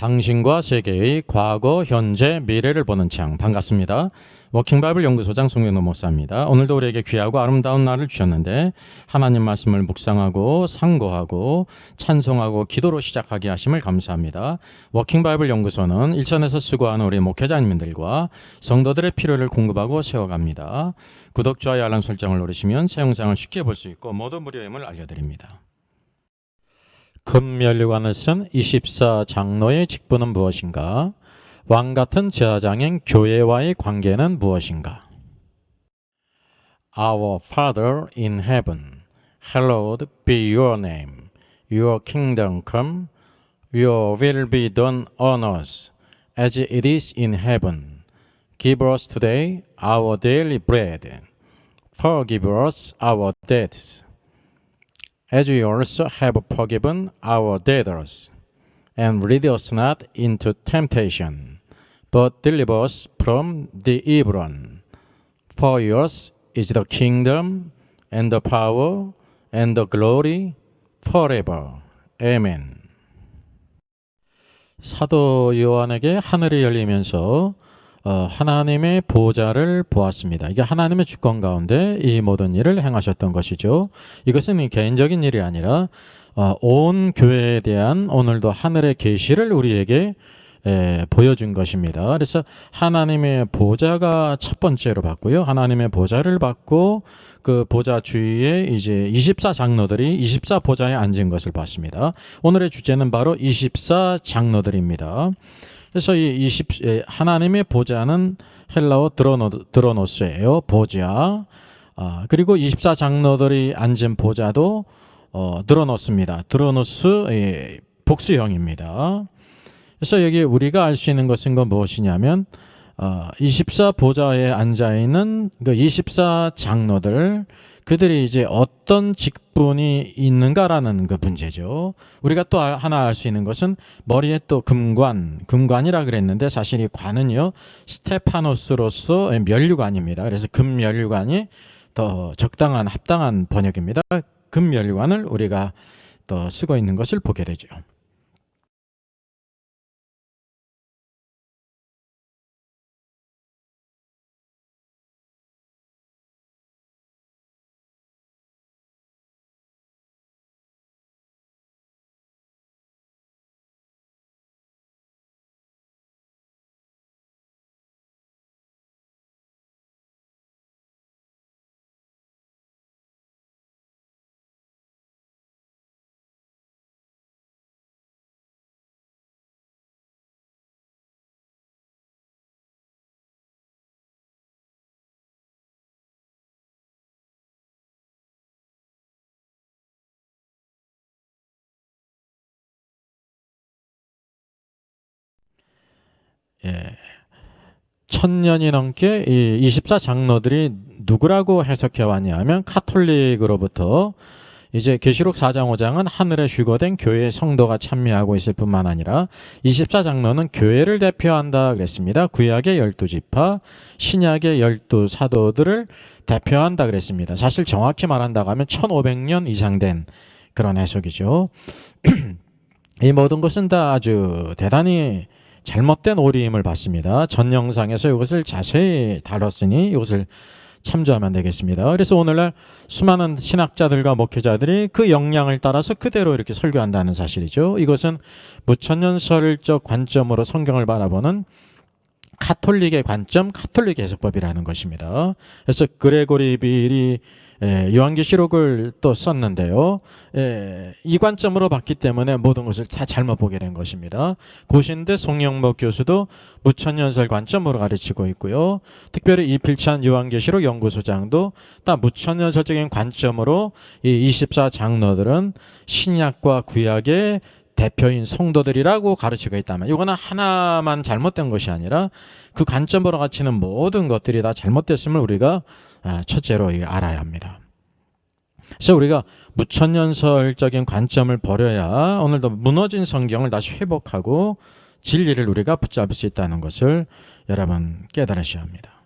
당신과 세계의 과거, 현재, 미래를 보는 창. 반갑습니다. 워킹바이블 연구소장 송영노 목사입니다. 오늘도 우리에게 귀하고 아름다운 날을 주셨는데 하나님 말씀을 묵상하고 상고하고 찬송하고 기도로 시작하게 하심을 감사합니다. 워킹바이블 연구소는 일선에서 수고하는 우리 목회자님들과 성도들의 필요를 공급하고 세워갑니다. 구독, 좋아요, 알람 설정을 누르시면 새 영상을 쉽게 볼 수 있고 모두 무료임을 알려드립니다. 금면류관을 쓴 24장로의 직분은 무엇인가? 왕같은 제사장인 교회와의 관계는 무엇인가? Our Father in heaven, hallowed be your name. Your kingdom come, your will be done on earth as it is in heaven. Give us today our daily bread. Forgive us our debts, as we also have forgiven our debtors. And lead us not into temptation, but deliver us from the evil one. For yours is the kingdom, and the power, and the glory, forever. Amen. 사도 요한에게 하늘이 열리면서 하나님의 보좌를 보았습니다. 이게 하나님의 주권 가운데 이 모든 일을 행하셨던 것이죠. 이것은 개인적인 일이 아니라 온 교회에 대한 오늘도 하늘의 계시를 우리에게 보여준 것입니다. 그래서 하나님의 보좌가 첫 번째로 봤고요. 하나님의 보좌를 받고 그 보좌 주위에 이제 24장로들이 24보좌에 앉은 것을 봤습니다. 오늘의 주제는 바로 24장로들입니다. 그래서 이 하나님의 보좌는 헬라어 드로노스예요. 보좌. 그리고 24장로들이 앉은 보좌도 드로노스입니다. 드로노스 복수형입니다. 그래서 여기 우리가 알 수 있는 것은 무엇이냐면 24보좌에 앉아 있는 그 24장로들, 그들이 이제 어떤 직분이 있는가라는 그 문제죠. 우리가 또 하나 알 수 있는 것은 머리에 또 금관이라 그랬는데 사실 이 관은요 스테파노스로서 면류관입니다. 그래서 금면류관이 더 적당한 합당한 번역입니다. 금면류관을 우리가 또 쓰고 있는 것을 보게 되죠. 천년이 넘게 이 24장로들이 누구라고 해석해 왔냐면 카톨릭으로부터 이제 계시록 4장 5장은 하늘에 휴거된 교회의 성도가 참여하고 있을 뿐만 아니라 24장로는 교회를 대표한다 그랬습니다. 구약의 12지파, 신약의 12사도들을 대표한다 그랬습니다. 사실 정확히 말한다고 하면 1500년 이상 된 그런 해석이죠. 이 모든 것은 다 아주 대단히 잘못된 오리임을 받습니다. 전 영상에서 이것을 자세히 다뤘으니 이것을 참조하면 되겠습니다. 그래서 오늘날 수많은 신학자들과 목회자들이 그 역량을 따라서 그대로 이렇게 설교한다는 사실이죠. 이것은 무천년설적 관점으로 성경을 바라보는 카톨릭의 관점, 카톨릭 해석법이라는 것입니다. 그래서 그레고리 빌이 요한계시록을 또 썼는데요. 이 관점으로 봤기 때문에 모든 것을 다 잘못 보게 된 것입니다. 고신대 송영목 교수도 무천년설 관점으로 가르치고 있고요. 특별히 이필찬 요한계시록 연구소장도 다 무천년설적인 관점으로 이 24장로들은 신약과 구약의 대표인 성도들이라고 가르치고 있다면, 이거는 하나만 잘못된 것이 아니라 그 관점으로 가르치는 모든 것들이 다 잘못됐음을 우리가 첫째로 알아야 합니다. 그래서 우리가 무천년설적인 관점을 버려야 오늘도 무너진 성경을 다시 회복하고 진리를 우리가 붙잡을 수 있다는 것을 여러분 깨달으셔야 합니다.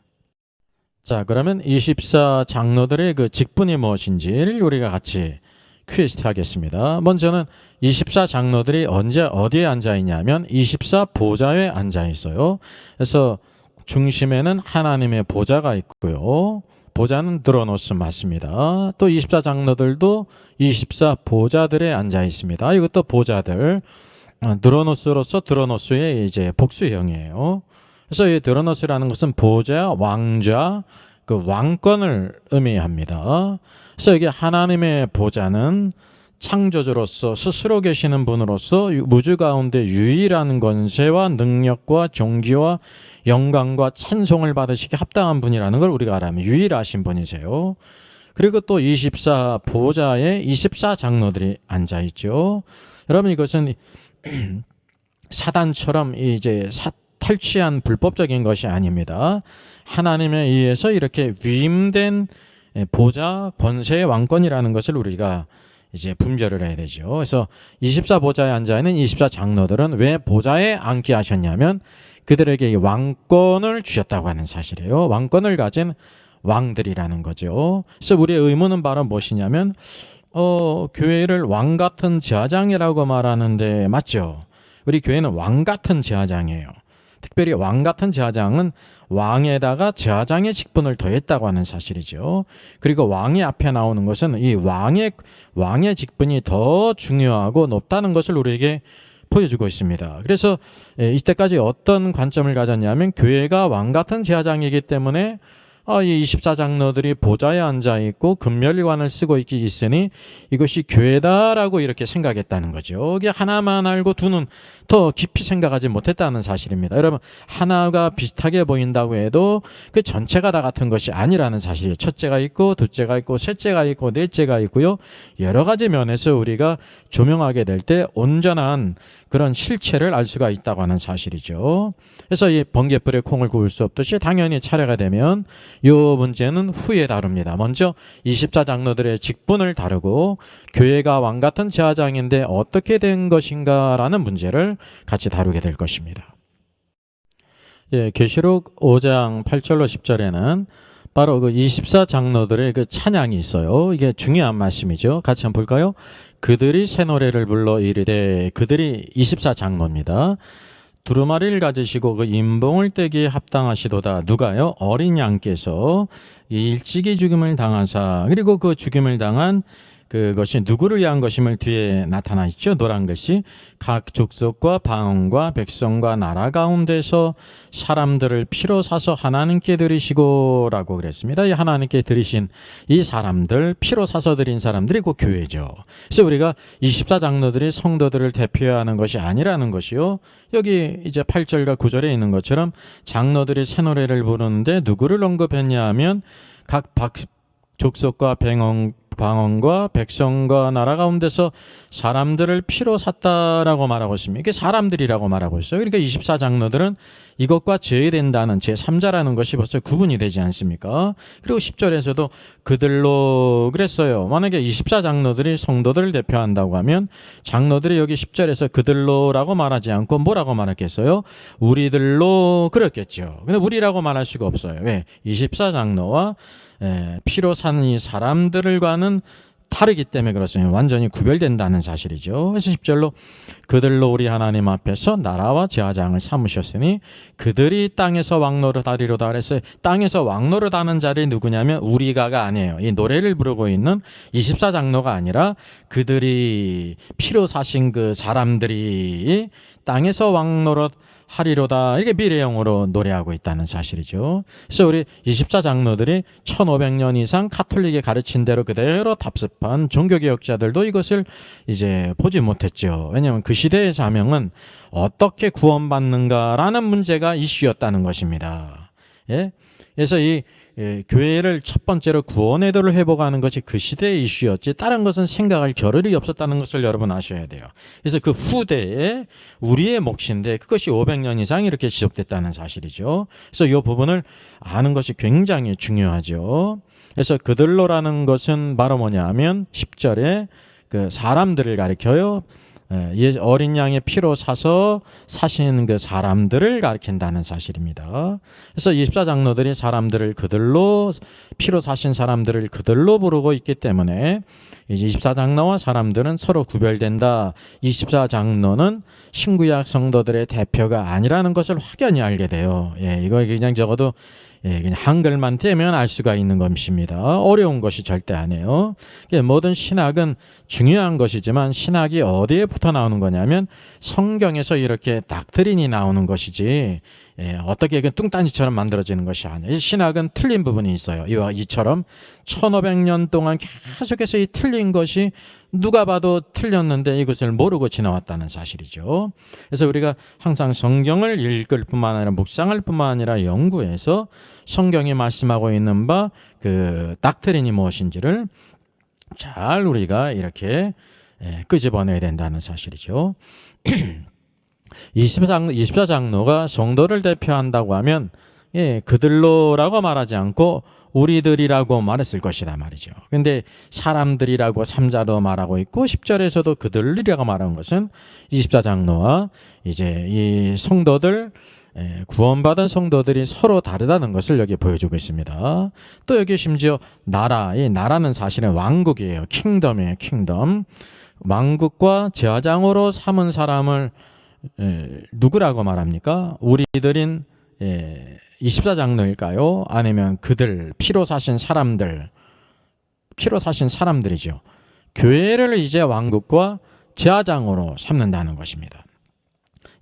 자, 그러면 24장로들의 그 직분이 무엇인지를 우리가 같이 퀴즈트 하겠습니다. 먼저는 24장로들이 언제 어디에 앉아 있냐면 24보좌에 앉아 있어요. 그래서 중심에는 하나님의 보좌가 있고요. 보좌는 드로노스 맞습니다. 또 24장로들도 24보좌들에 앉아 있습니다. 이것도 보좌들. 드로노스로서 드로노스의 이제 복수형이에요. 그래서 이 드로노스라는 것은 보좌, 왕좌, 그 왕권을 의미합니다. 그래서 이게 하나님의 보좌는 창조주로서 스스로 계시는 분으로서 우주 가운데 유일한 권세와 능력과 존귀와 영광과 찬송을 받으시기 합당한 분이라는 걸 우리가 알아면 유일하신 분이세요. 그리고 또 24보좌에 24장로들이 앉아 있죠. 여러분 이것은 사단처럼 이제 탈취한 불법적인 것이 아닙니다. 하나님에 의해서 이렇게 위임된 보좌, 권세의 왕권이라는 것을 우리가 이제 분별을 해야 되죠. 그래서 24보좌에 앉아 있는 24장로들은 왜 보좌에 앉게 하셨냐면 그들에게 이 왕권을 주셨다고 하는 사실이에요. 왕권을 가진 왕들이라는 거죠. 그래서 우리의 의무는 바로 무엇이냐면 교회를 왕 같은 제사장이라고 말하는데 맞죠? 우리 교회는 왕 같은 제사장이에요. 특별히 왕 같은 제사장은 왕에다가 제사장의 직분을 더했다고 하는 사실이죠. 그리고 왕이 앞에 나오는 것은 이 왕의 직분이 더 중요하고 높다는 것을 우리에게 보여주고 있습니다. 그래서 이때까지 어떤 관점을 가졌냐면 교회가 왕 같은 제사장이기 때문에 이 24장로들이 보좌에 앉아 있고 금멸관을 쓰고 있으니 이것이 교회다라고 이렇게 생각했다는 거죠. 이게 하나만 알고 두는 더 깊이 생각하지 못했다는 사실입니다. 여러분 하나가 비슷하게 보인다고 해도 그 전체가 다 같은 것이 아니라는 사실이에요. 첫째가 있고 둘째가 있고 셋째가 있고 넷째가 있고요. 여러 가지 면에서 우리가 조명하게 될 때 온전한 그런 실체를 알 수가 있다고 하는 사실이죠. 그래서 이 번갯불에 콩을 구울 수 없듯이 당연히 차례가 되면 이 문제는 후에 다룹니다. 먼저 24장로들의 직분을 다루고 교회가 왕 같은 제사장인데 어떻게 된 것인가라는 문제를 같이 다루게 될 것입니다. 계시록 5장 8절로 10절에는 바로 그 24장로들의 그 찬양이 있어요. 이게 중요한 말씀이죠. 같이 한번 볼까요? 그들이 새 노래를 불러 이르되, 그들이 24장로입니다. 두루마리를 가지시고 그 인봉을 떼기에 합당하시도다. 누가요? 어린 양께서 일찍이 죽임을 당하사, 그리고 그 죽임을 당한 그것이 누구를 위한 것임을 뒤에 나타나 있죠. 노란 것이 각 족속과 방언과 백성과 나라 가운데서 사람들을 피로 사서 하나님께 드리시고라고 그랬습니다. 이 하나님께 드리신 이 사람들, 피로 사서 드린 사람들이 그 교회죠. 그래서 우리가 24장로들이 성도들을 대표하는 것이 아니라는 것이요. 여기 이제 8절과 9절에 있는 것처럼 장로들이 새 노래를 부르는데 누구를 언급했냐 하면 각 족속과 방언과 백성과 나라 가운데서 사람들을 피로 샀다라고 말하고 있습니다. 이게 사람들이라고 말하고 있어요. 그러니까 24장로들은 이것과 제외된다는 제3자라는 것이 벌써 구분이 되지 않습니까? 그리고 10절에서도 그들로 그랬어요. 만약에 24장로들이 성도들을 대표한다고 하면 장로들이 여기 10절에서 그들로라고 말하지 않고 뭐라고 말했겠어요? 우리들로 그랬겠죠. 근데 우리라고 말할 수가 없어요. 왜? 24장로와 피로 산 이 사람들과는 다르기 때문에 그렇습니다. 완전히 구별된다는 사실이죠. 그래서 10절로 그들로 우리 하나님 앞에서 나라와 제사장을 삼으셨으니 그들이 땅에서 왕노릇 하리로다. 그래서 땅에서 왕노릇 하는 자리 누구냐면 우리가가 아니에요. 이 노래를 부르고 있는 24장로가 아니라 그들이 피로 사신 그 사람들이 땅에서 왕노릇 하리로다. 이게 미래형으로 노래하고 있다는 사실이죠. 그래서 우리 24장로들이 1500년 이상 카톨릭이 가르친 대로 그대로 답습한 종교개혁자들도 이것을 이제 보지 못했죠. 왜냐하면 그 시대의 사명은 어떻게 구원받는가라는 문제가 이슈였다는 것입니다. 예? 그래서 이 교회를 첫 번째로 구원의 도를 회복하는 것이 그 시대의 이슈였지 다른 것은 생각할 겨를이 없었다는 것을 여러분 아셔야 돼요. 그래서 그 후대에 우리의 몫인데 그것이 500년 이상 이렇게 지속됐다는 사실이죠. 그래서 이 부분을 아는 것이 굉장히 중요하죠. 그래서 그들로라는 것은 바로 뭐냐 하면 10절에 그 사람들을 가리켜요. 어린 양의 피로 사서 사신 그 사람들을 가리킨다는 사실입니다. 그래서 24장로들이 사람들을 그들로 피로 사신 사람들을 그들로 부르고 있기 때문에 이제 24장로와 사람들은 서로 구별된다. 24장로는 신구약 성도들의 대표가 아니라는 것을 확연히 알게 돼요. 예, 이거 그냥 적어도 그냥 한글만 떼면 알 수가 있는 것입니다. 어려운 것이 절대 아니에요. 모든 신학은 중요한 것이지만 신학이 어디에부터 나오는 거냐면 성경에서 이렇게 닥트린이 나오는 것이지 어떻게 뚱딴지처럼 만들어지는 것이 아니에요. 신학은 틀린 부분이 있어요. 이처럼 1500년 동안 계속해서 이 틀린 것이 누가 봐도 틀렸는데 이것을 모르고 지나왔다는 사실이죠. 그래서 우리가 항상 성경을 읽을 뿐만 아니라 묵상할 뿐만 아니라 연구해서 성경이 말씀하고 있는 바 그 닥트린이 무엇인지를 잘 우리가 이렇게 끄집어내야 된다는 사실이죠. 24장로가 성도를 대표한다고 하면 그들로라고 말하지 않고 우리들이라고 말했을 것이다 말이죠. 근데 사람들이라고 3자로 말하고 있고 10절에서도 그들이라고 말하는 것은 24장로와 이제 이 성도들 구원받은 성도들이 서로 다르다는 것을 여기 보여주고 있습니다. 또 여기 심지어 이 나라는 사실은 왕국이에요. 킹덤이에요. 킹덤. 왕국과 제사장으로 삼은 사람을 누구라고 말합니까? 우리들인 24장로일까요? 아니면 그들 피로 사신 사람들이죠. 교회를 이제 왕국과 제사장으로 삼는다는 것입니다.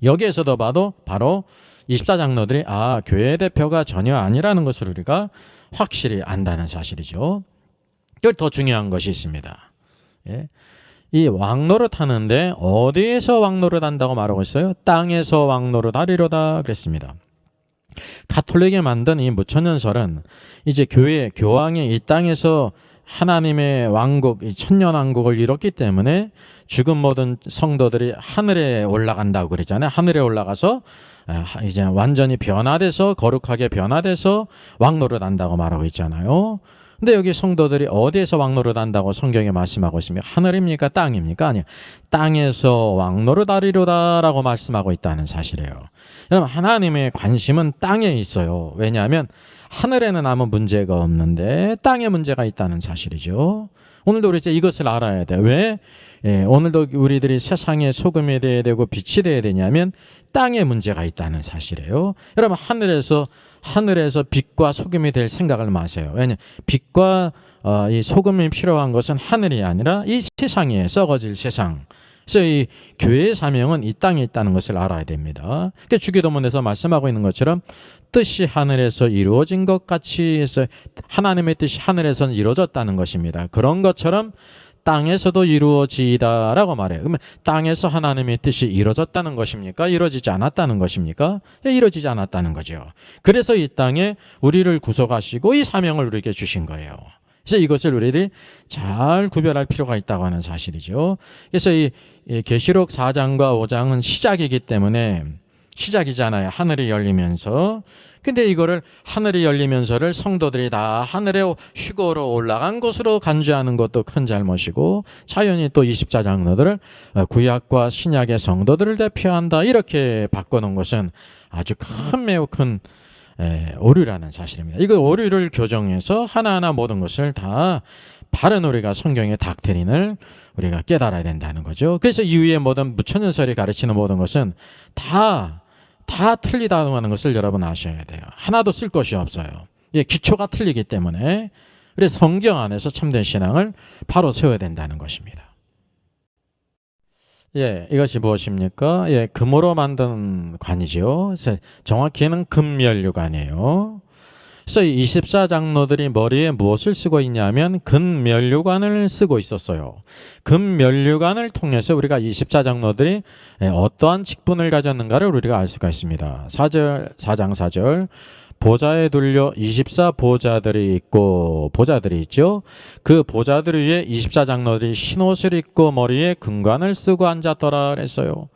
여기에서도 봐도 바로 24장로들이 교회 대표가 전혀 아니라는 것을 우리가 확실히 안다는 사실이죠. 여기 더 중요한 것이 있습니다. 이 왕노릇 하는데 어디에서 왕노릇 한다고 말하고 있어요? 땅에서 왕노릇 하리로다 그랬습니다. 가톨릭이 만든 이 무천년설은 이제 교황이 이 땅에서 하나님의 왕국, 이 천년왕국을 이뤘기 때문에 죽은 모든 성도들이 하늘에 올라간다고 그러잖아요. 하늘에 올라가서 이제 완전히 변화돼서 거룩하게 변화돼서 왕노릇 한다고 말하고 있잖아요. 근데 여기 성도들이 어디에서 왕노릇 한다고 성경에 말씀하고 있습니까? 하늘입니까? 땅입니까? 아니요. 땅에서 왕노릇 하리로다라고 말씀하고 있다는 사실이에요. 여러분, 하나님의 관심은 땅에 있어요. 왜냐하면 하늘에는 아무 문제가 없는데 땅에 문제가 있다는 사실이죠. 오늘도 우리 이제 이것을 알아야 돼요. 왜? 오늘도 우리들이 세상의 소금이 되어야 되고 빛이 되어야 되냐면 땅에 문제가 있다는 사실이에요. 여러분, 하늘에서 빛과 소금이 될 생각을 마세요. 왜냐하면 빛과 이 소금이 필요한 것은 하늘이 아니라 이 세상이에요. 썩어질 세상. 그래서 이 교회의 사명은 이 땅에 있다는 것을 알아야 됩니다. 그러니까 주기도문에서 말씀하고 있는 것처럼 뜻이 하늘에서 이루어진 것 같이 해서 하나님의 뜻이 하늘에서는 이루어졌다는 것입니다. 그런 것처럼 땅에서도 이루어지다라고 말해요. 그러면 땅에서 하나님의 뜻이 이루어졌다는 것입니까? 이루어지지 않았다는 것입니까? 이루어지지 않았다는 거죠. 그래서 이 땅에 우리를 구속하시고 이 사명을 우리에게 주신 거예요. 그래서 이것을 우리들이 잘 구별할 필요가 있다고 하는 사실이죠. 그래서 이 계시록 4장과 5장은 시작이기 때문에 시작이잖아요. 하늘이 열리면서. 근데 이거를 하늘이 열리면서를 성도들이 다 하늘에 휴거로 올라간 곳으로 간주하는 것도 큰 잘못이고, 자연히 또 24장로들을 구약과 신약의 성도들을 대표한다 이렇게 바꿔놓은 것은 아주 매우 큰 오류라는 사실입니다. 이거 오류를 교정해서 하나하나 모든 것을 다 바른 우리가 성경의 닥트린을 우리가 깨달아야 된다는 거죠. 그래서 이후에 모든 무천년설이 가르치는 모든 것은 다 틀리다고 하는 것을 여러분 아셔야 돼요. 하나도 쓸 것이 없어요. 기초가 틀리기 때문에. 그래서 성경 안에서 참된 신앙을 바로 세워야 된다는 것입니다. 이것이 무엇입니까? 금으로 만든 관이죠. 정확히는 금면류관이에요. 그래서 24장로들이 머리에 무엇을 쓰고 있냐면 금면류관을 쓰고 있었어요. 금면류관을 통해서 우리가 24장로들이 어떠한 직분을 가졌는가를 우리가 알 수가 있습니다. 4장 4절 보좌에 둘려 24보좌들이 있고 보좌들이 있죠. 그 보좌들 위에 24장로들이 흰옷을 입고 머리에 금관을 쓰고 앉았더라 그랬어요.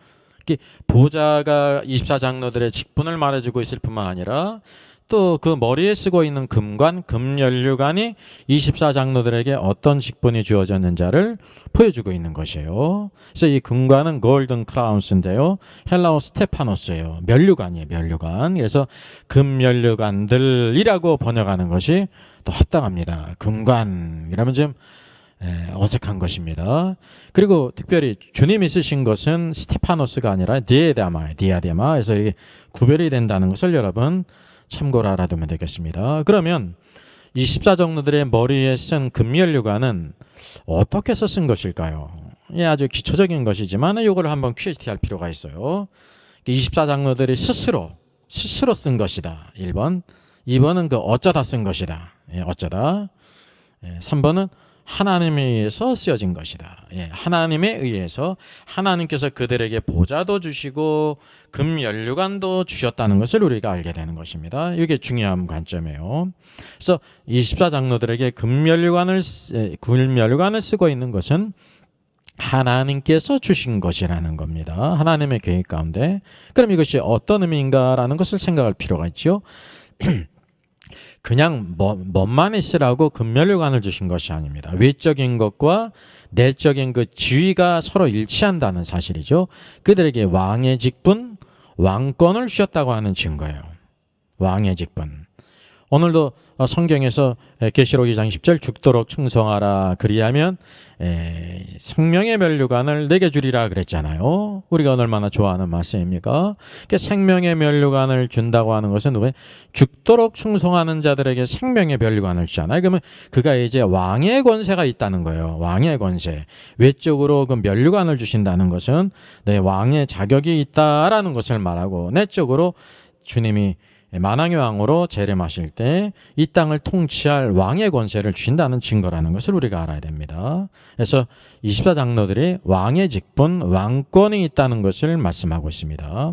보좌가 24장로들의 직분을 말해주고 있을 뿐만 아니라 또 그 머리에 쓰고 있는 금관, 금면류관이 24장로들에게 어떤 직분이 주어졌는지를 보여주고 있는 것이에요. 그래서 이 금관은 골든 크라운스인데요. 헬라어 스테파노스예요. 면류관이에요. 면류관. 그래서 금면류관들이라고 번역하는 것이 더 합당합니다. 금관 이러면 좀 어색한 것입니다. 그리고 특별히 주님이 쓰신 것은 스테파노스가 아니라 디아데마에서 이게 구별이 된다는 것을 여러분 참고로 알아두면 되겠습니다. 그러면 이 14장로들의 머리에 쓴 금면류관은 어떻게 쓴 것일까요? 예, 아주 기초적인 것이지만 이걸 한번 퀴즈할 필요가 있어요. 24장로들이 스스로 쓴 것이다. 1번. 2번은 어쩌다 쓴 것이다. 예, 어쩌다. 3번은 하나님에 의해서 쓰여진 것이다. 예, 하나님에 의해서 하나님께서 그들에게 보좌도 주시고 금면류관도 주셨다는 것을 우리가 알게 되는 것입니다. 이게 중요한 관점이에요. 그래서 24장로들에게 금면류관을 쓰고 있는 것은 하나님께서 주신 것이라는 겁니다. 하나님의 계획 가운데. 그럼 이것이 어떤 의미인가라는 것을 생각할 필요가 있죠. 그냥 멋만 있으라고 금면류관을 주신 것이 아닙니다. 외적인 것과 내적인 그 지위가 서로 일치한다는 사실이죠. 그들에게 왕의 직분, 왕권을 주셨다고 하는 증거예요. 왕의 직분. 오늘도 성경에서 계시록 2장 10절 죽도록 충성하라 그리하면 생명의 면류관을 내게 주리라 그랬잖아요. 우리가 얼마나 좋아하는 말씀입니까? 생명의 면류관을 준다고 하는 것은 누구예요? 죽도록 충성하는 자들에게 생명의 면류관을 주잖아요. 그러면 그가 이제 왕의 권세가 있다는 거예요. 왕의 권세. 외적으로 그 면류관을 주신다는 것은 내 왕의 자격이 있다라는 것을 말하고, 내적으로 주님이 만왕의 왕으로 재림하실 때 이 땅을 통치할 왕의 권세를 주신다는 증거라는 것을 우리가 알아야 됩니다. 그래서 24장로들이 왕의 직분, 왕권이 있다는 것을 말씀하고 있습니다.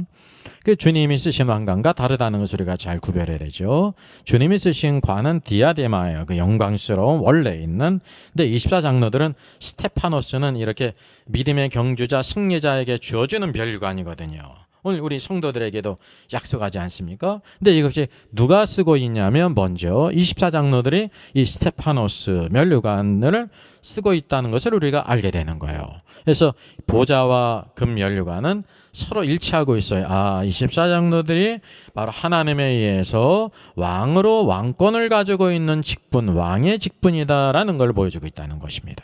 그 주님이 쓰신 왕관과 다르다는 것을 우리가 잘 구별해야 되죠. 주님이 쓰신 관은 디아데마예요. 그 영광스러운 원래 있는. 근데 24장로들은 스테파노스는 이렇게 믿음의 경주자, 승리자에게 주어주는 면류관이거든요. 오늘 우리 성도들에게도 약속하지 않습니까? 근데 이것이 누가 쓰고 있냐면 먼저 24장로들이 이 스테파노스 면류관을 쓰고 있다는 것을 우리가 알게 되는 거예요. 그래서 보좌와 금 면류관은 서로 일치하고 있어요. 24장로들이 바로 하나님에 의해서 왕으로 왕권을 가지고 있는 직분, 왕의 직분이다라는 걸 보여주고 있다는 것입니다.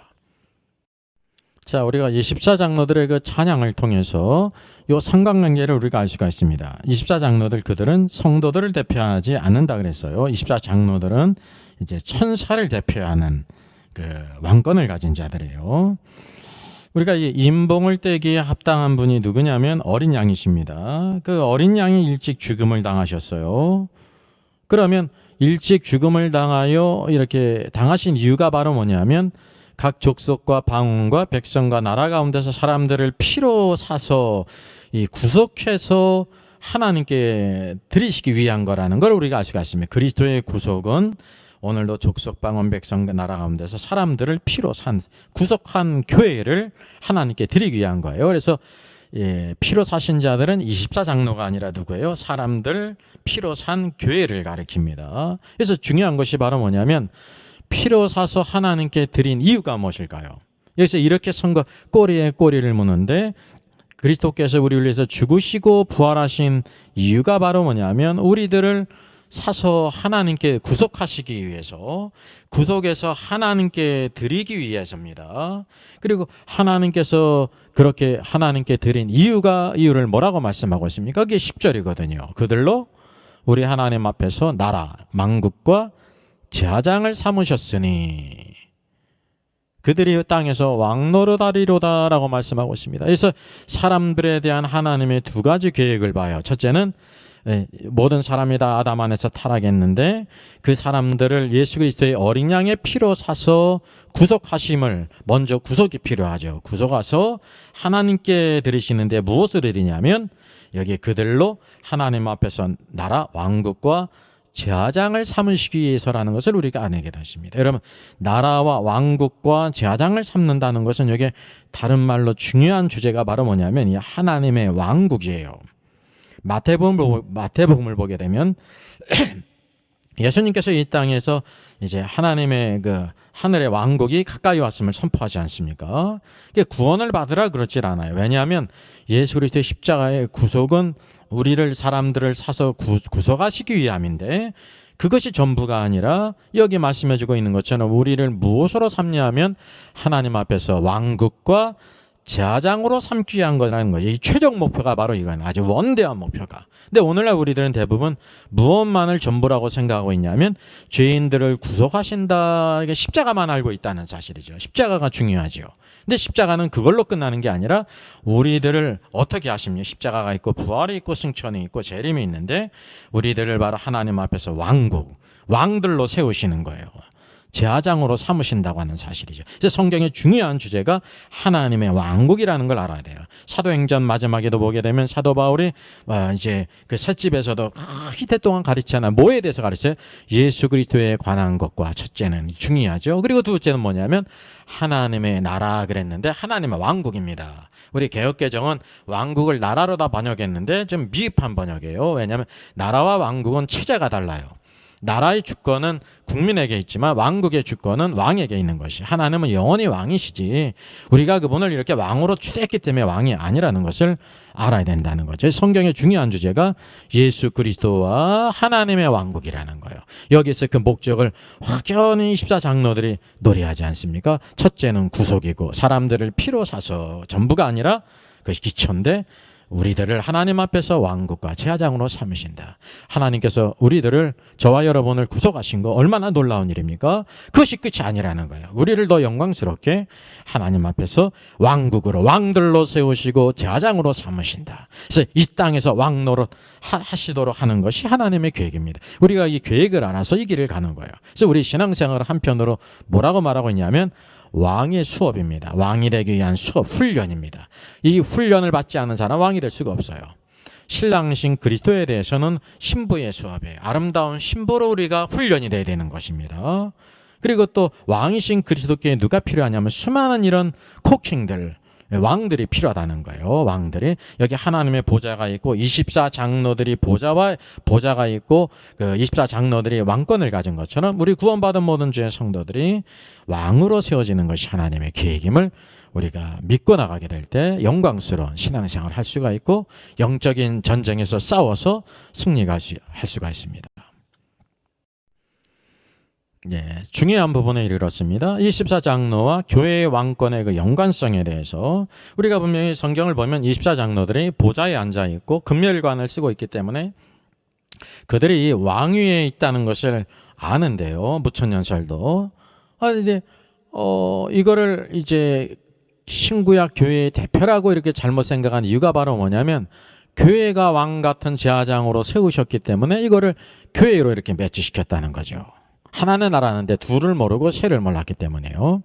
자, 우리가 24장로들의 그 찬양을 통해서 이 삼각관계를 우리가 알 수가 있습니다. 24장로들, 그들은 성도들을 대표하지 않는다 그랬어요. 24장로들은 이제 천사를 대표하는 그 왕권을 가진 자들이에요. 우리가 이 임봉을 떼기에 합당한 분이 누구냐면 어린 양이십니다. 그 어린 양이 일찍 죽음을 당하셨어요. 그러면 일찍 죽음을 당하여 이렇게 당하신 이유가 바로 뭐냐면 각 족속과 방언과 백성과 나라 가운데서 사람들을 피로 사서 이 구속해서 하나님께 드리시기 위한 거라는 걸 우리가 알 수가 있습니다. 그리스도의 구속은 오늘도 족속, 방언, 백성과 나라 가운데서 사람들을 피로 산 구속한 교회를 하나님께 드리기 위한 거예요. 그래서 피로 사신 자들은 24장로가 아니라 누구예요? 사람들 피로 산 교회를 가리킵니다. 그래서 중요한 것이 바로 뭐냐면 피로 사서 하나님께 드린 이유가 무엇일까요? 여기서 이렇게 선거 꼬리에 꼬리를 무는데, 그리스도께서 우리를 위해서 죽으시고 부활하신 이유가 바로 뭐냐면 우리들을 사서 하나님께 구속하시기 위해서, 구속해서 하나님께 드리기 위해서입니다. 그리고 하나님께서 그렇게 하나님께 드린 이유를 뭐라고 말씀하고 있습니까? 그게 10절이거든요. 그들로 우리 하나님 앞에서 나라, 만국과 제사장을 삼으셨으니 그들이 땅에서 왕노릇하리로다라고 말씀하고 있습니다. 그래서 사람들에 대한 하나님의 두 가지 계획을 봐요. 첫째는 모든 사람이 다 아담 안에서 타락했는데 그 사람들을 예수 그리스도의 어린 양의 피로 사서 구속하심을, 먼저 구속이 필요하죠. 구속하서 하나님께 드리시는데 무엇을 드리냐면 여기 그들로 하나님 앞에서 나라, 왕국과 제사장을 삼으시기 위해서라는 것을 우리가 알게 되십니다. 여러분, 나라와 왕국과 제사장을 삼는다는 것은 여기 다른 말로 중요한 주제가 바로 뭐냐면 이 하나님의 왕국이에요. 마태복음을 보게 되면 예수님께서 이 땅에서 이제 하나님의 그 하늘의 왕국이 가까이 왔음을 선포하지 않습니까? 구원을 받으라 그렇지 않아요. 왜냐하면 예수 그리스도의 십자가의 구속은 우리를, 사람들을 사서 구속하시기 위함인데, 그것이 전부가 아니라 여기 말씀해주고 있는 것처럼 우리를 무엇으로 삼냐하면 하나님 앞에서 왕국과 제사장으로 삼기 위한 거라는 거죠. 이 최종 목표가 바로 이거예요. 아주 원대한 목표가. 근데 오늘날 우리들은 대부분 무엇만을 전부라고 생각하고 있냐면 죄인들을 구속하신다, 이게 십자가만 알고 있다는 사실이죠. 십자가가 중요하죠. 근데 십자가는 그걸로 끝나는 게 아니라 우리들을 어떻게 하십니까? 십자가가 있고 부활이 있고 승천이 있고 재림이 있는데 우리들을 바로 하나님 앞에서 왕들로 세우시는 거예요. 제사장으로 삼으신다고 하는 사실이죠. 이제 성경의 중요한 주제가 하나님의 왕국이라는 걸 알아야 돼요. 사도행전 마지막에도 보게 되면 사도 바울이 이제 그 셋집에서도 희대 동안 가르치잖아요. 뭐에 대해서 가르쳐요? 예수 그리스도에 관한 것과 첫째는 중요하죠. 그리고 둘째는 뭐냐면 하나님의 나라 그랬는데 하나님의 왕국입니다. 우리 개역개정은 왕국을 나라로 다 번역했는데 좀 미흡한 번역이에요. 왜냐하면 나라와 왕국은 체제가 달라요. 나라의 주권은 국민에게 있지만 왕국의 주권은 왕에게 있는 것이, 하나님은 영원히 왕이시지 우리가 그분을 이렇게 왕으로 추대했기 때문에 왕이 아니라는 것을 알아야 된다는 거죠. 성경의 중요한 주제가 예수 그리스도와 하나님의 왕국이라는 거예요. 여기서 그 목적을 확연히 24장로들이 노래하지 않습니까? 첫째는 구속이고 사람들을 피로 사서 전부가 아니라 그것이 기초인데 우리들을 하나님 앞에서 왕국과 제사장으로 삼으신다. 하나님께서 우리들을, 저와 여러분을 구속하신 거 얼마나 놀라운 일입니까? 그것이 끝이 아니라는 거예요. 우리를 더 영광스럽게 하나님 앞에서 왕국으로, 왕들로 세우시고 제사장으로 삼으신다. 그래서 이 땅에서 왕노릇 하시도록 하는 것이 하나님의 계획입니다. 우리가 이 계획을 알아서 이 길을 가는 거예요. 그래서 우리 신앙생활을 한편으로 뭐라고 말하고 있냐면 왕의 수업입니다. 왕이 되기 위한 수업, 훈련입니다. 이 훈련을 받지 않은 사람 왕이 될 수가 없어요. 신랑신 그리스도에 대해서는 신부의 수업이에요. 아름다운 신부로 우리가 훈련이 돼야 되는 것입니다. 그리고 또 왕이신 그리스도께 누가 필요하냐면 수많은 이런 코킹들, 왕들이 필요하다는 거예요. 왕들이 여기 하나님의 보좌가 있고 24장로들이 보좌가 있고 그 24장로들이 왕권을 가진 것처럼 우리 구원받은 모든 주의 성도들이 왕으로 세워지는 것이 하나님의 계획임을 우리가 믿고 나가게 될 때 영광스러운 신앙생활을 할 수가 있고 영적인 전쟁에서 싸워서 승리할 수가 있습니다. 중요한 부분에 이르렀습니다. 24장로와 교회의 왕권의 그 연관성에 대해서 우리가 분명히 성경을 보면 24장로들이 보좌에 앉아 있고 금멸관을 쓰고 있기 때문에 그들이 왕위에 있다는 것을 아는데요. 무천년설도. 이거를 이제 신구약 교회의 대표라고 이렇게 잘못 생각한 이유가 바로 뭐냐면 교회가 왕 같은 제사장으로 세우셨기 때문에 이거를 교회로 이렇게 매치시켰다는 거죠. 하나는 알았는데 둘을 모르고 셋을 몰랐기 때문에요.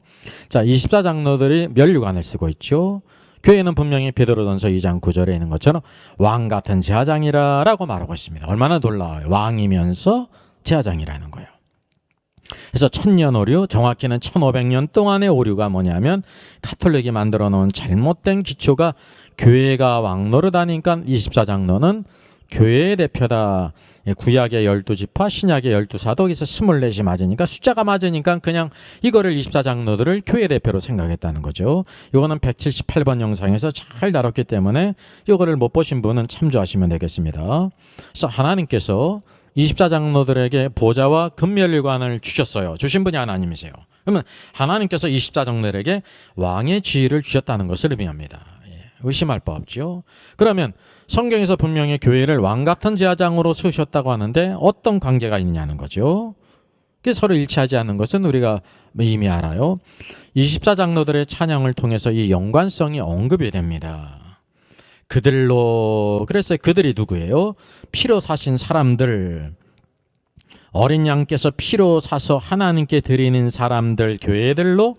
자, 24장로들이 면류관을 쓰고 있죠. 교회는 분명히 베드로전서 2장 9절에 있는 것처럼 왕 같은 제사장이라고 말하고 있습니다. 얼마나 놀라워요. 왕이면서 제사장이라는 거예요. 그래서 천년 오류, 정확히는 1500년 동안의 오류가 뭐냐면 가톨릭이 만들어 놓은 잘못된 기초가 교회가 왕노릇 하니까 24장로는 교회의 대표다. 구약의 12지파, 신약의 12사도, 여기서 24이 맞으니까 숫자가 맞으니까 그냥 이거를 24장로들을 교회 대표로 생각했다는 거죠. 이거는 178번 영상에서 잘 다뤘기 때문에 이거를 못 보신 분은 참조하시면 되겠습니다. 그래서 하나님께서 24장로들에게 보좌와 금멸관을 주셨어요. 주신 분이 하나님이세요. 그러면 하나님께서 24장로들에게 왕의 지위를 주셨다는 것을 의미합니다. 의심할 바 없죠. 그러면 성경에서 분명히 교회를 왕 같은 제사장으로 세우셨다고 하는데 어떤 관계가 있냐는 거죠. 서로 일치하지 않는 것은 우리가 이미 알아요. 24장로들의 찬양을 통해서 이 연관성이 언급이 됩니다. 그래서 그들이 누구예요? 피로 사신 사람들, 어린 양께서 피로 사서 하나님께 드리는 사람들, 교회들로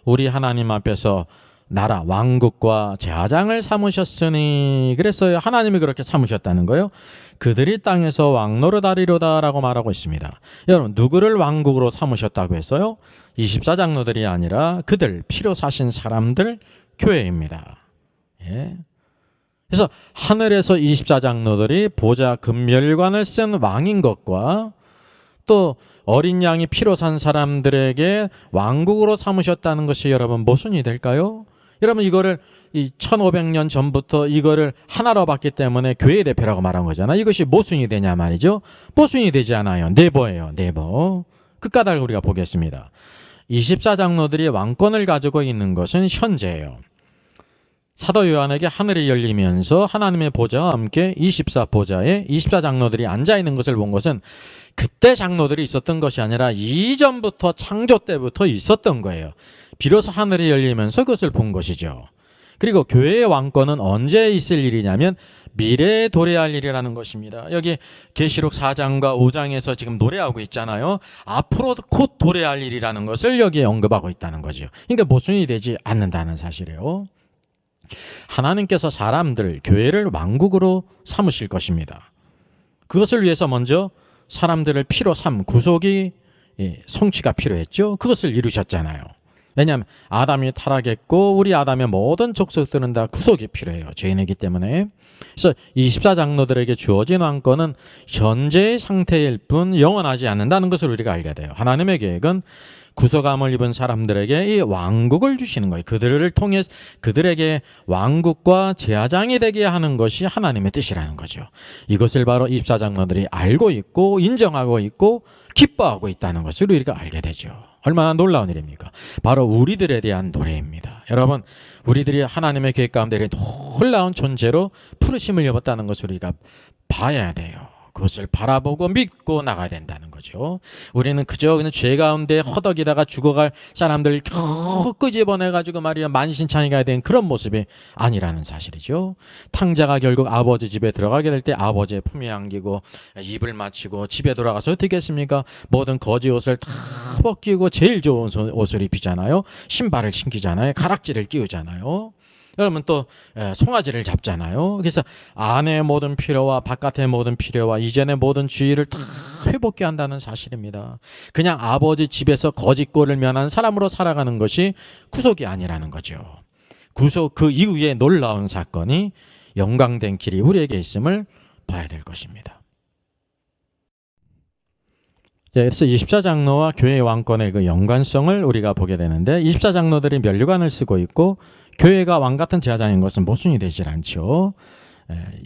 우리 하나님 앞에서 나라, 왕국과 제사장을 삼으셨으니, 그래서 하나님이 그렇게 삼으셨다는 거예요. 그들이 땅에서 왕노릇하리로다라고 말하고 있습니다. 여러분, 누구를 왕국으로 삼으셨다고 했어요? 24장로들이 아니라 그들, 피로 사신 사람들, 교회입니다. 그래서 하늘에서 24장로들이 보좌 금멸관을 쓴 왕인 것과 또 어린 양이 피로 산 사람들에게 왕국으로 삼으셨다는 것이 여러분 모순이 될까요? 여러분 이거를 이 1500년 전부터 이거를 하나로 봤기 때문에 교회 대표라고 말한 거잖아. 이것이 모순이 되냐 말이죠. 모순이 되지 않아요. 네버예요. 네버. 그 까닭을 우리가 보겠습니다. 24장로들이 왕권을 가지고 있는 것은 현재예요. 사도 요한에게 하늘이 열리면서 하나님의 보좌와 함께 24보좌에 24장로들이 앉아있는 것을 본 것은 그때 장로들이 있었던 것이 아니라 이전부터 창조 때부터 있었던 거예요. 비로소 하늘이 열리면서 그것을 본 것이죠. 그리고 교회의 왕권은 언제 있을 일이냐면 미래에 도래할 일이라는 것입니다. 여기 계시록 4장과 5장에서 지금 노래하고 있잖아요. 앞으로 곧 도래할 일이라는 것을 여기에 언급하고 있다는 거죠. 그러니까 모순이 되지 않는다는 사실이에요. 하나님께서 사람들, 교회를 왕국으로 삼으실 것입니다. 그것을 위해서 먼저 사람들을 피로 삼 구속이 성취가 필요했죠. 그것을 이루셨잖아요. 왜냐하면 아담이 타락했고 우리 아담의 모든 족속들은 다 구속이 필요해요. 죄인이기 때문에. 그래서 24장로들에게 주어진 왕권은 현재의 상태일 뿐 영원하지 않는다는 것을 우리가 알게 돼요. 하나님의 계획은 구속함을 입은 사람들에게 이 왕국을 주시는 거예요. 그들을 통해 그들에게 왕국과 제사장이 되게 하는 것이 하나님의 뜻이라는 거죠. 이것을 바로 24장로들이 알고 있고 인정하고 있고 기뻐하고 있다는 것을 우리가 알게 되죠. 얼마나 놀라운 일입니까? 바로 우리들에 대한 노래입니다. 여러분, 우리들이 하나님의 계획 가운데 놀라운 존재로 부르심을 입었다는 것을 우리가 봐야 돼요. 그것을 바라보고 믿고 나가야 된다는 거죠. 우리는 그저 그냥 죄 가운데 허덕이다가 죽어갈 사람들 겨우 끄집어내가지고 말이야 만신창이 가야 되는 그런 모습이 아니라는 사실이죠. 탕자가 결국 아버지 집에 들어가게 될 때 아버지의 품에 안기고 입을 맞추고 집에 돌아가서 어떻게 했습니까? 모든 거지 옷을 다 벗기고 제일 좋은 옷을 입히잖아요. 신발을 신기잖아요. 가락지를 끼우잖아요. 여러분 또 송아지를 잡잖아요. 그래서 안의 모든 필요와 바깥의 모든 필요와 이전의 모든 주의를 다 회복케 한다는 사실입니다. 그냥 아버지 집에서 거짓골을 면한 사람으로 살아가는 것이 구속이 아니라는 거죠. 구속 그 이후에 놀라운 사건이 영광된 길이 우리에게 있음을 봐야 될 것입니다. 그래서 24장로와 교회의 왕권의 그 연관성을 우리가 보게 되는데 24장로들이 면류관을 쓰고 있고 교회가 왕 같은 제사장인 것은 모순이 되질 않죠.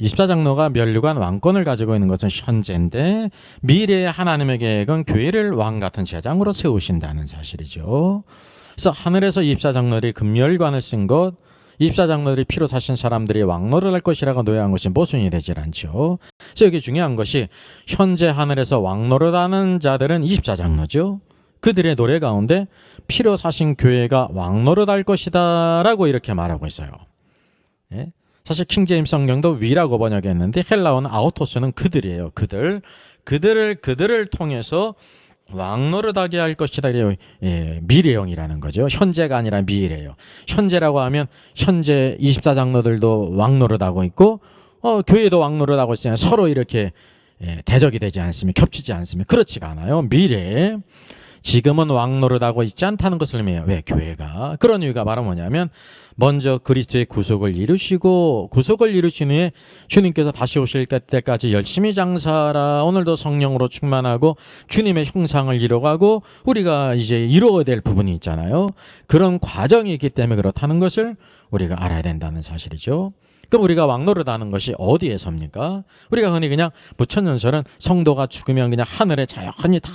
24장로가 면류관 왕권을 가지고 있는 것은 현재인데 미래의 하나님의 계획은 교회를 왕 같은 제사장으로 세우신다는 사실이죠. 그래서 하늘에서 24장로들이 금멸관을 쓴 것 24장로들이 피로 사신 사람들이 왕노를 할 것이라고 노래한 것이 모순이 되질 않죠. 그래서 여기 중요한 것이 현재 하늘에서 왕노를 하는 자들은 24장로죠. 그들의 노래 가운데 피로 사신 교회가 왕노릇 할 것이다 라고 이렇게 말하고 있어요. 예? 사실 킹제임스 성경도 위라고 번역했는데 헬라어는 아우토스는 그들이에요. 그들을 통해서 왕노릇하게 할 것이다. 예, 미래형이라는 거죠. 현재가 아니라 미래예요. 현재라고 하면 현재 24장로들도 왕노릇하고 있고 교회도 왕노릇하고 있으면 서로 이렇게 대적이 되지 않으면 겹치지 않으면 그렇지가 않아요. 미래에 지금은 왕노릇하고 있지 않다는 것을 의미해요. 왜? 교회가. 그런 이유가 바로 뭐냐면 먼저 그리스도의 구속을 이루시고 구속을 이루신 후에 주님께서 다시 오실 때까지 열심히 장사하라. 오늘도 성령으로 충만하고 주님의 형상을 이뤄가고 우리가 이제 이루어야 될 부분이 있잖아요. 그런 과정이 있기 때문에 그렇다는 것을 우리가 알아야 된다는 사실이죠. 그럼 우리가 왕노릇하는 것이 어디에서입니까? 우리가 흔히 그냥 부천연설은 성도가 죽으면 그냥 하늘에 자연히 다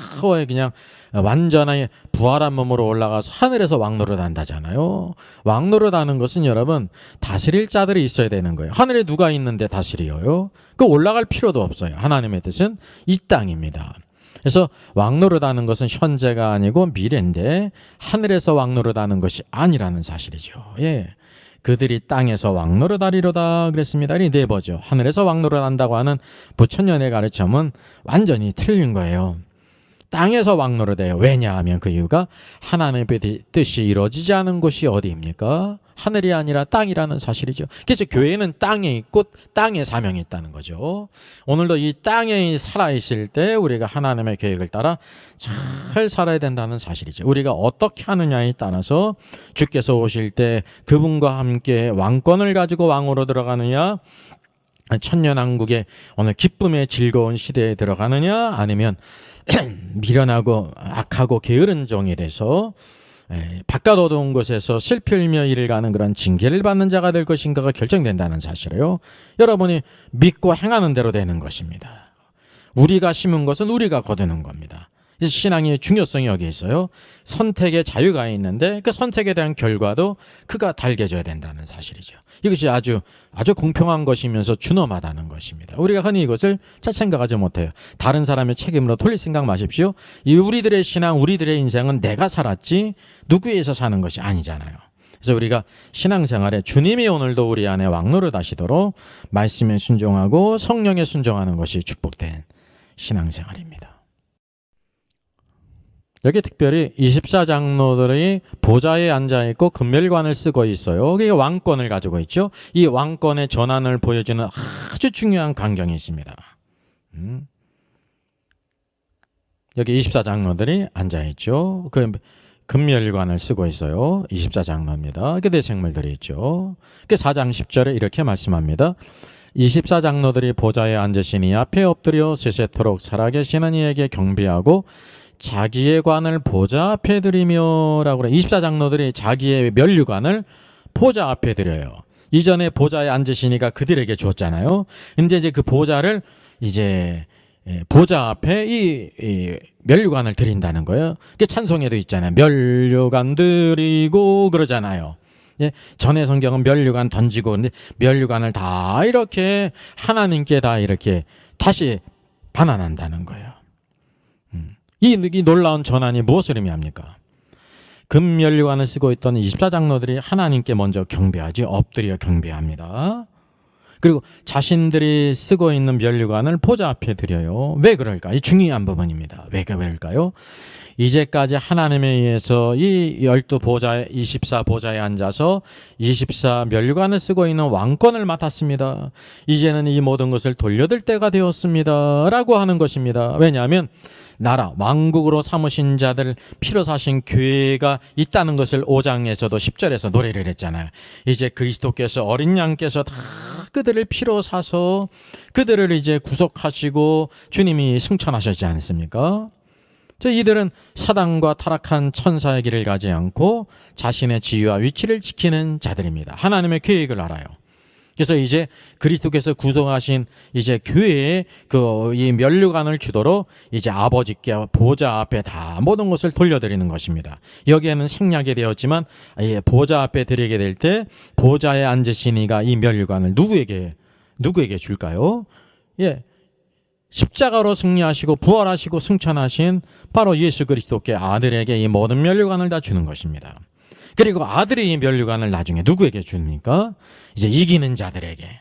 그냥 완전히 부활한 몸으로 올라가서 하늘에서 왕노릇한다잖아요. 왕노릇하는 것은 여러분 다스릴 자들이 있어야 되는 거예요. 하늘에 누가 있는데 다스려요? 그 올라갈 필요도 없어요. 하나님의 뜻은 이 땅입니다. 그래서 왕노릇하는 것은 현재가 아니고 미래인데 하늘에서 왕노릇하는 것이 아니라는 사실이죠. 예. 그들이 땅에서 왕노릇하리로다 그랬습니다. 이 네버죠. 하늘에서 왕노릇한다고 하는 부천연의 가르침은 완전히 틀린 거예요. 땅에서 왕노릇해요. 왜냐하면 그 이유가 하나님의 뜻이 이루어지지 않은 곳이 어디입니까? 하늘이 아니라 땅이라는 사실이죠. 그래서 교회는 땅에 있고 땅에 사명이 있다는 거죠. 오늘도 이 땅에 살아있을 때 우리가 하나님의 계획을 따라 잘 살아야 된다는 사실이죠. 우리가 어떻게 하느냐에 따라서 주께서 오실 때 그분과 함께 왕권을 가지고 왕으로 들어가느냐, 천년왕국의 오늘 기쁨의 즐거운 시대에 들어가느냐, 아니면 미련하고 악하고 게으른 종이 돼서 바깥 어두운 곳에서 슬피울며 일을 가는 그런 징계를 받는 자가 될 것인가가 결정된다는 사실이에요. 여러분이 믿고 행하는 대로 되는 것입니다. 우리가 심은 것은 우리가 거두는 겁니다. 그래서 신앙의 중요성이 여기 있어요. 선택의 자유가 있는데 그 선택에 대한 결과도 그가 달게져야 된다는 사실이죠. 이것이 아주 공평한 것이면서 준엄하다는 것입니다. 우리가 흔히 이것을 잘 생각하지 못해요. 다른 사람의 책임으로 돌릴 생각 마십시오. 이 우리들의 신앙, 우리들의 인생은 내가 살았지 누구에 의해서 사는 것이 아니잖아요. 그래서 우리가 신앙생활에 주님이 오늘도 우리 안에 왕노릇 하시도록 말씀에 순종하고 성령에 순종하는 것이 축복된 신앙생활입니다. 여기 특별히 24장로들이 보좌에 앉아있고 금멸관을 쓰고 있어요. 그게 왕권을 가지고 있죠. 이 왕권의 전환을 보여주는 아주 중요한 광경이 있습니다. 여기 24장로들이 앉아있죠. 그 금멸관을 쓰고 있어요. 24장로입니다. 그 대생물들이 있죠. 그 4장 10절에 이렇게 말씀합니다. 24장로들이 보좌에 앉으시니 앞에 엎드려 세세토록 살아계시는 이에게 경배하고 자기의 관을 보좌 앞에 드리며 라고 그래. 24장로들이 자기의 면류관을 보좌 앞에 드려요. 이전에 보좌에 앉으시니까 그들에게 주었잖아요. 근데 이제 그 보좌를 이제 보좌 앞에 이 면류관을 드린다는 거예요. 그게 찬송에도 있잖아요. 면류관 드리고 그러잖아요. 예, 전에 성경은 면류관 던지고 근데 면류관을 다 이렇게 하나님께 다 이렇게 다시 반환한다는 거예요. 이 놀라운 전환이 무엇을 의미합니까? 금면류관을 쓰고 있던 24장로들이 하나님께 먼저 경배하지 엎드려 경배합니다. 그리고 자신들이 쓰고 있는 면류관을 보좌 앞에 드려요. 왜 그럴까? 이 중요한 부분입니다. 왜 그럴까요? 이제까지 하나님에 의해서 이 12보좌에 24보좌에 앉아서 24면류관을 쓰고 있는 왕권을 맡았습니다. 이제는 이 모든 것을 돌려들 때가 되었습니다. 라고 하는 것입니다. 왜냐하면 나라, 왕국으로 삼으신 자들 피로 사신 교회가 있다는 것을 5장에서도 10절에서 노래를 했잖아요. 이제 그리스도께서 어린 양께서 다 그들을 피로 사서 그들을 이제 구속하시고 주님이 승천하셨지 않습니까? 이들은 사단과 타락한 천사의 길을 가지 않고 자신의 지위와 위치를 지키는 자들입니다. 하나님의 계획을 알아요. 그래서 이제 그리스도께서 구속하신 이제 교회에 이 면류관을 주도록 이제 아버지께 보좌 앞에 다 모든 것을 돌려드리는 것입니다. 여기에는 생략이 되었지만 보좌 앞에 드리게 될 때 보좌에 앉으신 이가 이 면류관을 누구에게 줄까요? 예. 십자가로 승리하시고 부활하시고 승천하신 바로 예수 그리스도께 아들에게 이 모든 면류관을 다 주는 것입니다. 그리고 아들이 이 면류관을 나중에 누구에게 줍니까? 이제 이기는 자들에게.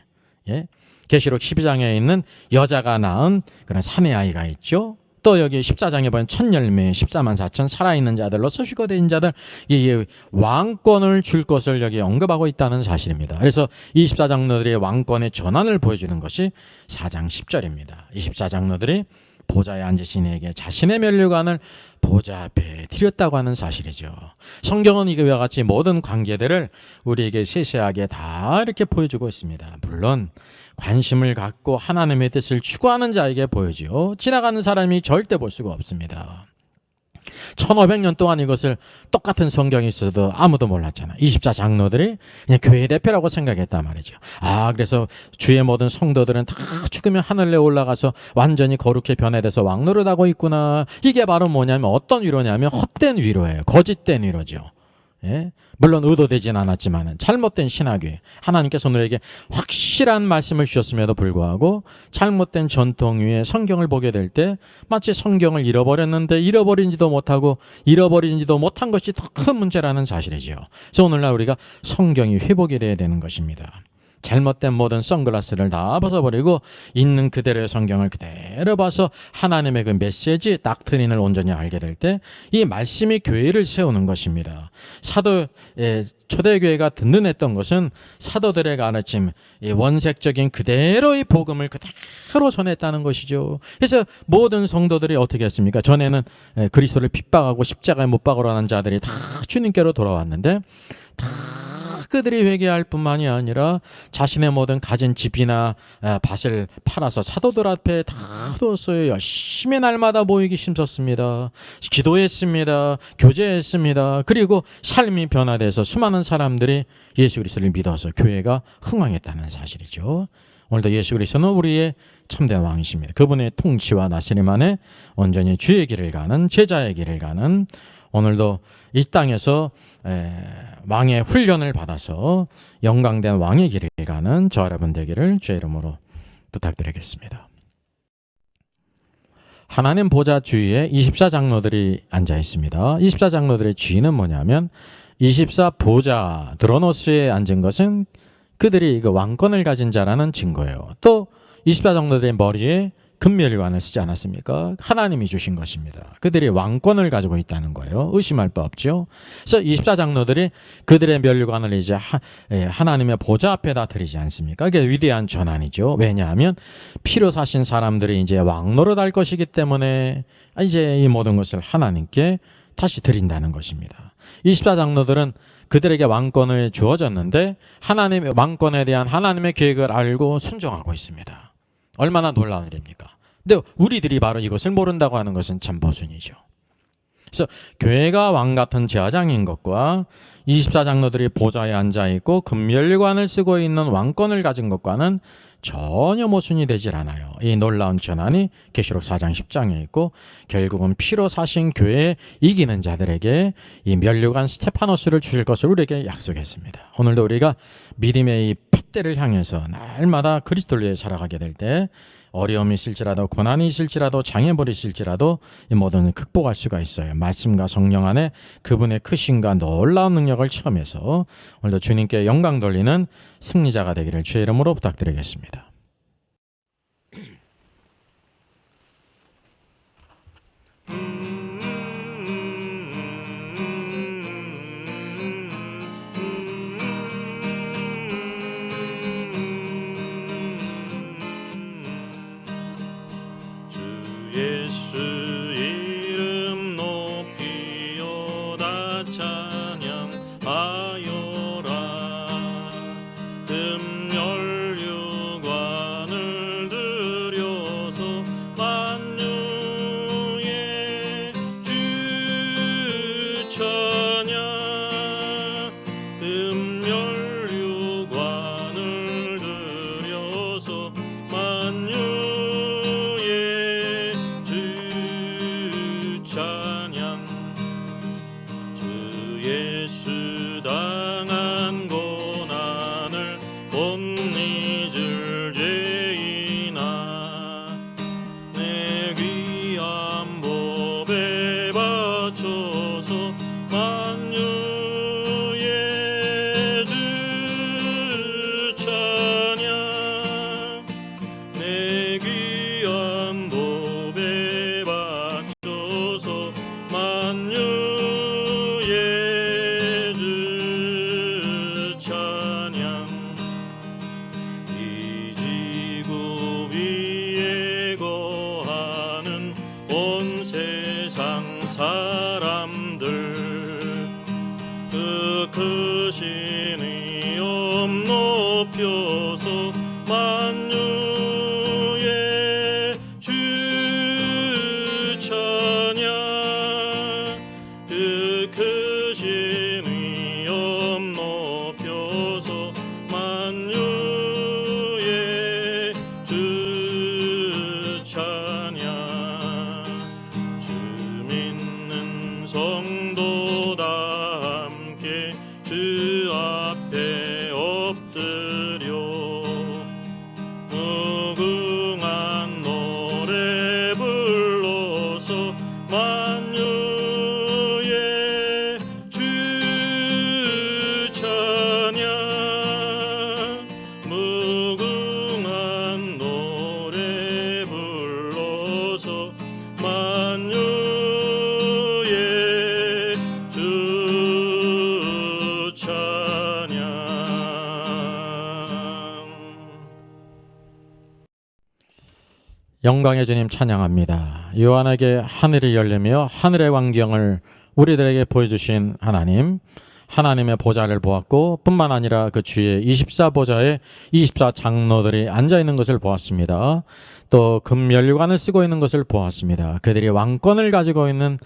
예? 계시록 12장에 있는 여자가 낳은 그런 사내 아이가 있죠. 또 여기 14장에 보면 첫 열매 14만 4천 살아있는 자들로서 휴거된 자들 이 왕권을 줄 것을 여기 언급하고 있다는 사실입니다. 그래서 24장로들의 왕권의 전환을 보여주는 것이 4장 10절입니다. 24장로들이 보좌에 앉으신 이에게 자신의 면류관을 보좌 앞에 드렸다고 하는 사실이죠. 성경은 이와 같이 모든 관계들을 우리에게 세세하게 다 이렇게 보여주고 있습니다. 물론 관심을 갖고 하나님의 뜻을 추구하는 자에게 보여지요. 지나가는 사람이 절대 볼 수가 없습니다. 1500년 동안 이것을 똑같은 성경이 있어도 아무도 몰랐잖아요. 24장로들이 그냥 교회 대표라고 생각했단 말이죠. 그래서 주의 모든 성도들은 다 죽으면 하늘에 올라가서 완전히 거룩히 변해돼서 왕노릇하고 있구나. 이게 바로 뭐냐면 어떤 위로냐면 헛된 위로예요. 거짓된 위로죠. 예? 물론 의도되진 않았지만 잘못된 신학위, 하나님께서 우리에게 확실한 말씀을 주셨음에도 불구하고 잘못된 전통 위에 성경을 보게 될 때 마치 성경을 잃어버렸는데 잃어버리지도 못한 것이 더 큰 문제라는 사실이죠. 그래서 오늘날 우리가 성경이 회복이 돼야 되는 것입니다. 잘못된 모든 선글라스를 다 벗어버리고 있는 그대로의 성경을 그대로 봐서 하나님의 그 메시지, 닥트린을 온전히 알게 될 때 이 말씀이 교회를 세우는 것입니다. 초대교회가 든든했던 것은 사도들의 가르침, 원색적인 그대로의 복음을 그대로 전했다는 것이죠. 그래서 모든 성도들이 어떻게 했습니까? 전에는 그리스도를 핍박하고 십자가에 못 박으러 하는 자들이 다 주님께로 돌아왔는데 다 그들이 회개할 뿐만이 아니라 자신의 모든 가진 집이나 밭을 팔아서 사도들 앞에 다 두었어요. 열심히 날마다 모이기 힘썼습니다. 기도했습니다. 교제했습니다. 그리고 삶이 변화돼서 수많은 사람들이 예수 그리스도를 믿어서 교회가 흥왕했다는 사실이죠. 오늘도 예수 그리스도는 우리의 참된 왕이십니다. 그분의 통치와 나시림 안에 온전히 주의 길을 가는, 제자의 길을 가는, 오늘도 이 땅에서 왕의 훈련을 받아서 영광된 왕의 길을 가는 저 여러분 되기를 주의 이름으로 부탁드리겠습니다. 하나님 보좌 주위에 24장로들이 앉아 있습니다. 24장로들의 주인은 뭐냐면 24 보좌 드로노스에 앉은 것은 그들이 왕권을 가진 자라는 증거예요. 또 24장로들의 머리에 금멸관을 쓰지 않았습니까? 하나님이 주신 것입니다. 그들이 왕권을 가지고 있다는 거예요. 의심할 바 없죠. 그래서 24장로들이 그들의 멸관을 이제 하나님의 보좌 앞에다 드리지 않습니까? 그게 위대한 전환이죠. 왜냐하면 피로 사신 사람들이 이제 왕노릇 할 것이기 때문에 이제 이 모든 것을 하나님께 다시 드린다는 것입니다. 24장로들은 그들에게 왕권을 주어졌는데 하나님의 왕권에 대한 하나님의 계획을 알고 순종하고 있습니다. 얼마나 놀라운 일입니까? 근데 우리들이 바로 이것을 모른다고 하는 것은 참 모순이죠. 그래서 교회가 왕 같은 제사장인 것과 24장로들이 보좌에 앉아있고 금멸관을 쓰고 있는 왕권을 가진 것과는 전혀 모순이 되질 않아요. 이 놀라운 전환이 계시록 4장 10장에 있고 결국은 피로 사신 교회에 이기는 자들에게 이 면류관 스테파노스를 주실 것을 우리에게 약속했습니다. 오늘도 우리가 믿음의 이 핏대를 향해서 날마다 그리스도를 위해 살아가게 될 때 어려움이 있을지라도 고난이 있을지라도 장애물이 있을지라도 이 모든 극복할 수가 있어요. 말씀과 성령 안에 그분의 크신과 놀라운 능력을 체험해서 오늘도 주님께 영광 돌리는 승리자가 되기를 주의 이름으로 부탁드리겠습니다. 예수 이름 높이오다 찬양하여라. 금연류관을 들여서 만유의 주 찬양. 금연류관을 들여서 만유의 찬양. 주 예수 당한 고난을 못 잊을 죄이나 내 귀한 법에 바쳐서 만유의 주 찬양. 내 귀한 법에 바쳐서 만유의 주 찬양. 이 지구 위에 거하는 온 세상 사람들 그 크신 이름 높여서 만유의 주 찬양. 그 크신 이름 높여서 만유의 주 찬양. 주 믿는 성도 다 함께 주 앞에 엎드려 무궁한 노래 불러서 만유의 주 찬양. 무궁한 노래 불러서 만유의 주 찬양. 영광의 주님 찬양합니다. 요한에게 하늘이 열리며 하늘의 광경을 우리들에게 보여주신 하나님, 하나님의 보좌를 보았고 뿐만 아니라 그 주위에 24보좌에 24장로들이 앉아 있는 것을 보았습니다. 또 금면류관을 쓰고 있는 것을 보았습니다. 그들이 왕권을 가지고 있는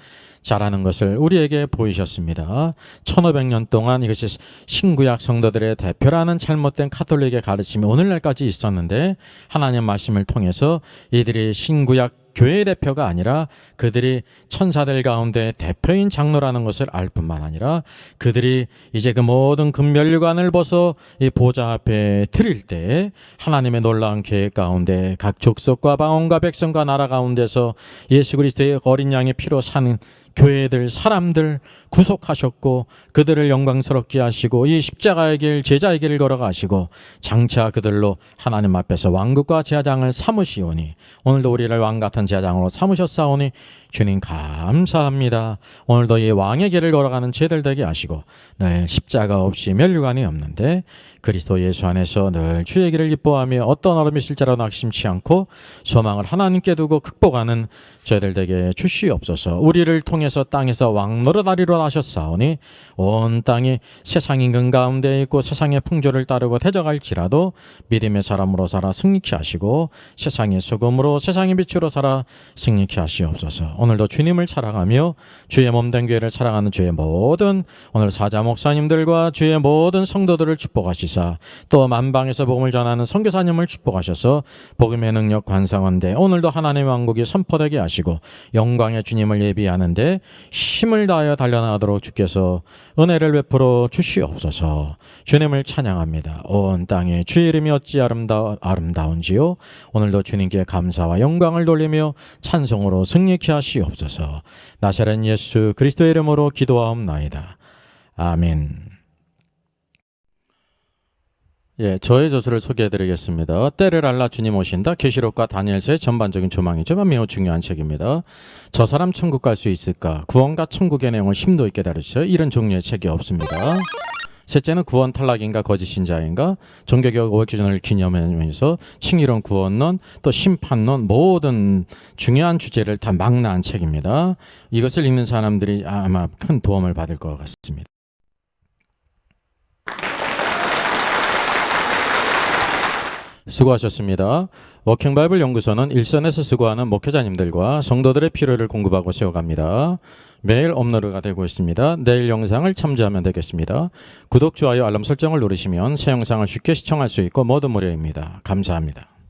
자라는 것을 우리에게 보이셨습니다. 1500년 동안 이것이 신구약 성도들의 대표라는 잘못된 카톨릭의 가르침이 오늘날까지 있었는데 하나님 말씀을 통해서 이들이 신구약 교회의 대표가 아니라 그들이 천사들 가운데 대표인 장로라는 것을 알 뿐만 아니라 그들이 이제 그 모든 금면류관을 벗어 이 보좌 앞에 드릴 때 하나님의 놀라운 계획 가운데 각 족속과 방언과 백성과 나라 가운데서 예수 그리스도의 어린 양의 피로 사는 교회들 사람들 구속하셨고 그들을 영광스럽게 하시고 이 십자가의 길 제자의 길을 걸어가시고 장차 그들로 하나님 앞에서 왕국과 제사장을 삼으시오니 오늘도 우리를 왕같은 제사장으로 삼으셨사오니 주님 감사합니다. 오늘도 이 왕의 길을 걸어가는 제들 되게 하시고 늘 십자가 없이 면류관이 없는데 그리스도 예수 안에서 늘 주의 길을 기뻐하며 어떤 어려움이 있을지라도 낙심치 않고 소망을 하나님께 두고 극복하는 저희들 되게 주시옵소서. 우리를 통해서 땅에서 왕노릇하리로 하셨사오니 온 땅이 세상 임금 가운데 있고 세상의 풍조를 따르고 대적할지라도 믿음의 사람으로 살아 승리케 하시고 세상의 소금으로 세상의 빛으로 살아 승리케 하시옵소서. 오늘도 주님을 사랑하며 주의 몸된 교회를 사랑하는 주의 모든 오늘 사자 목사님들과 주의 모든 성도들을 축복하시사 또 만방에서 복음을 전하는 선교사님을 축복하셔서 복음의 능력 관상한데 오늘도 하나님의 왕국이 선포되게 하시고 영광의 주님을 예비하는데 힘을 다하여 달려나가도록 주께서 은혜를 베풀어 주시옵소서. 주님을 찬양합니다. 온 땅에 주의 이름이 어찌 아름다운지요. 오늘도 주님께 감사와 영광을 돌리며 찬송으로 승리케 하시옵소서. 나사렛 예수 그리스도의 이름으로 기도하옵나이다. 아멘. 예, 저의 저서를 소개해드리겠습니다. 때를 알라 주님 오신다. 계시록과 다니엘서의 전반적인 조망이지만 매우 중요한 책입니다. 저 사람 천국 갈 수 있을까? 구원과 천국의 내용을 심도 있게 다루죠. 이런 종류의 책이 없습니다. 셋째는 구원 탈락인가 거짓 신자인가 종교개혁 500주년을 기념하면서 칭의론 구원론 또 심판론 모든 중요한 주제를 다 망라한 책입니다. 이것을 읽는 사람들이 아마 큰 도움을 받을 것 같습니다. 수고하셨습니다. 워킹바이블 연구소는 일선에서 수고하는 목회자님들과 성도들의 필요를 공급하고 세워갑니다. 매일 업로드가 되고 있습니다. 내일 영상을 참조하면 되겠습니다. 구독, 좋아요, 알람 설정을 누르시면 새 영상을 쉽게 시청할 수 있고 모두 무료입니다. 감사합니다.